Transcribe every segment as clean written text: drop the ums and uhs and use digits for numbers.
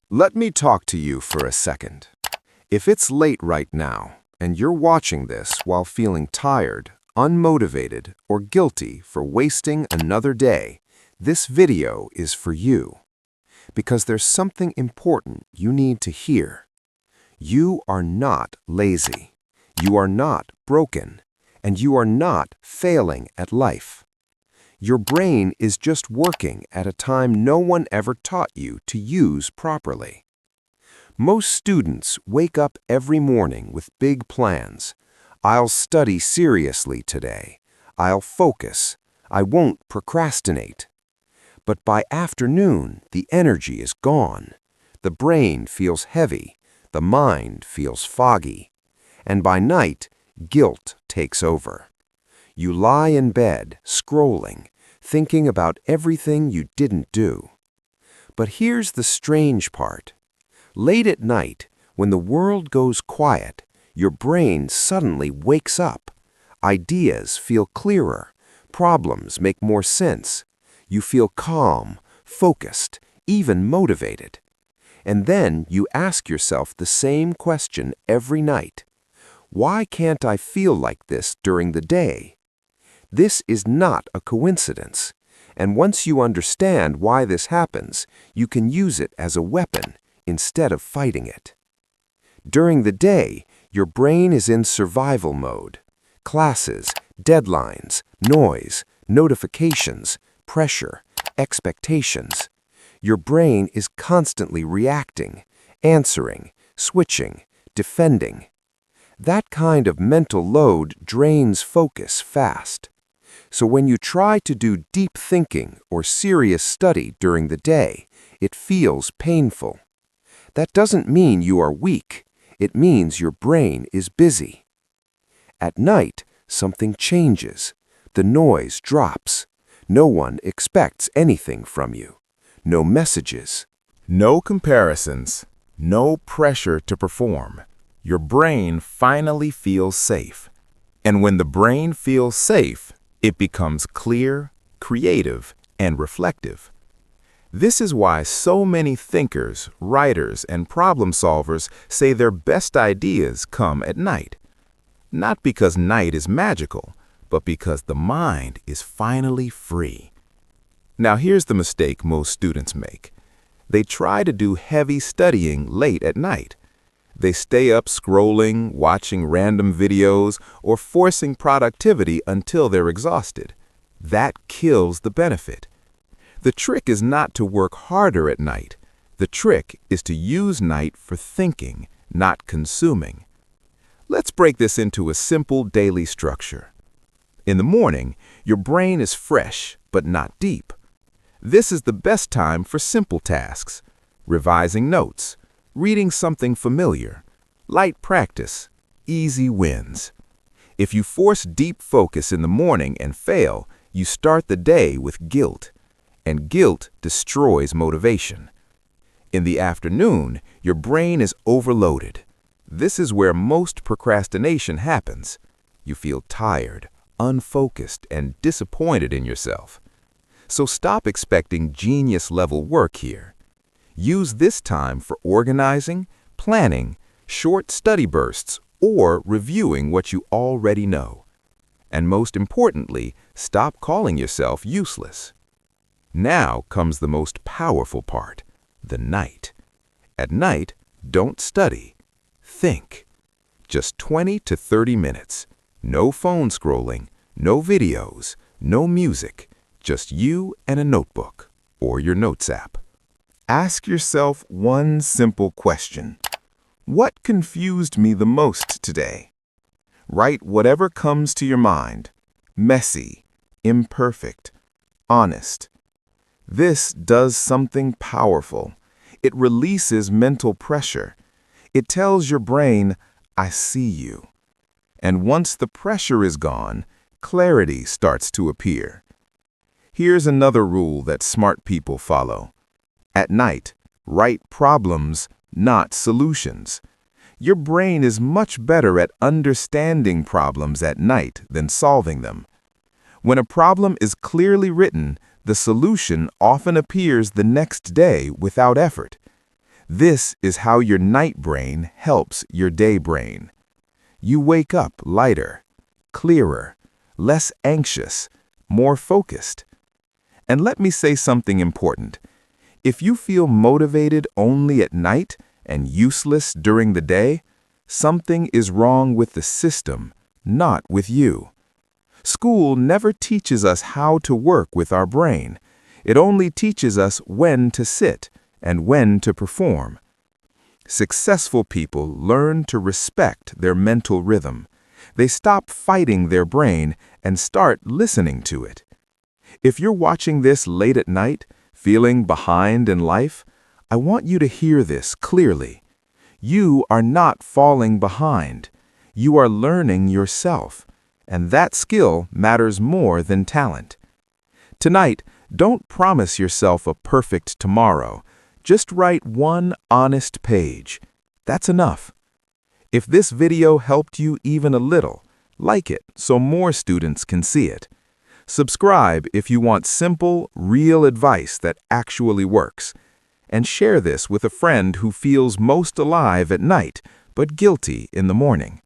Let me talk to you for a second. If it's late right now, and you're watching this while feeling tired, unmotivated, or guilty for wasting another day, this video is for you. Because there's something important you need to hear. You are not lazy. You are not broken. And you are not failing at life. Your brain is just working at a time no one ever taught you to use properly. Most students wake up every morning with big plans. I'll study seriously today. I'll focus. I won't procrastinate. But by afternoon, the energy is gone. The brain feels heavy. The mind feels foggy. And by night, guilt takes over. You lie in bed, scrolling, thinking about everything you didn't do. But here's the strange part. Late at night, when the world goes quiet, your brain suddenly wakes up. Ideas feel clearer. Problems make more sense. You feel calm, focused, even motivated. And then you ask yourself the same question every night. Why can't I feel like this during the day? This is not a coincidence. And once you understand why this happens, you can use it as a weapon instead of fighting it. During the day, your brain is in survival mode. Classes, deadlines, noise, notifications, pressure, expectations. Your brain is constantly reacting, answering, switching, defending. That kind of mental load drains focus fast. So when you try to do deep thinking or serious study during the day, it feels painful. That doesn't mean you are weak. It means your brain is busy. At night, something changes. The noise drops. No one expects anything from you. No messages. No comparisons. No pressure to perform. Your brain finally feels safe. And when the brain feels safe, it becomes clear, creative, and reflective. This is why so many thinkers, writers, and problem solvers say their best ideas come at night. Not because night is magical, but because the mind is finally free. Now here's the mistake most students make. They try to do heavy studying late at night. They stay up scrolling, watching random videos, or forcing productivity until they're exhausted. That kills the benefit. The trick is not to work harder at night. The trick is to use night for thinking, not consuming. Let's break this into a simple daily structure. In the morning, your brain is fresh, but not deep. This is the best time for simple tasks: revising notes, reading something familiar, light practice, easy wins. If you force deep focus in the morning and fail, you start the day with guilt, and guilt destroys motivation. In the afternoon, your brain is overloaded. This is where most procrastination happens. You feel tired, unfocused, and disappointed in yourself. So stop expecting genius-level work here. Use this time for organizing, planning, short study bursts, or reviewing what you already know. And most importantly, stop calling yourself useless. Now comes the most powerful part, the night. At night, don't study. Think. Just 20 to 30 minutes. No phone scrolling, no videos, no music. Just you and a notebook or your notes app. Ask yourself one simple question. What confused me the most today? Write whatever comes to your mind. Messy, imperfect, honest. This does something powerful. It releases mental pressure. It tells your brain, I see you. And once the pressure is gone, clarity starts to appear. Here's another rule that smart people follow. At night, write problems, not solutions. Your brain is much better at understanding problems at night than solving them. When a problem is clearly written, the solution often appears the next day without effort. This is how your night brain helps your day brain. You wake up lighter, clearer, less anxious, more focused. And let me say something important. If you feel motivated only at night and useless during the day, something is wrong with the system, not with you. School never teaches us how to work with our brain. It only teaches us when to sit and when to perform. Successful people learn to respect their mental rhythm. They stop fighting their brain and start listening to it. If you're watching this late at night, feeling behind in life, I want you to hear this clearly. You are not falling behind. You are learning yourself, and that skill matters more than talent. Tonight, don't promise yourself a perfect tomorrow. Just write one honest page. That's enough. If this video helped you even a little, like it so more students can see it. Subscribe if you want simple, real advice that actually works. And share this with a friend who feels most alive at night, but guilty in the morning.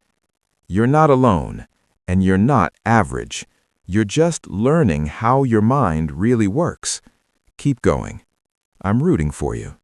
You're not alone, and you're not average. You're just learning how your mind really works. Keep going. I'm rooting for you.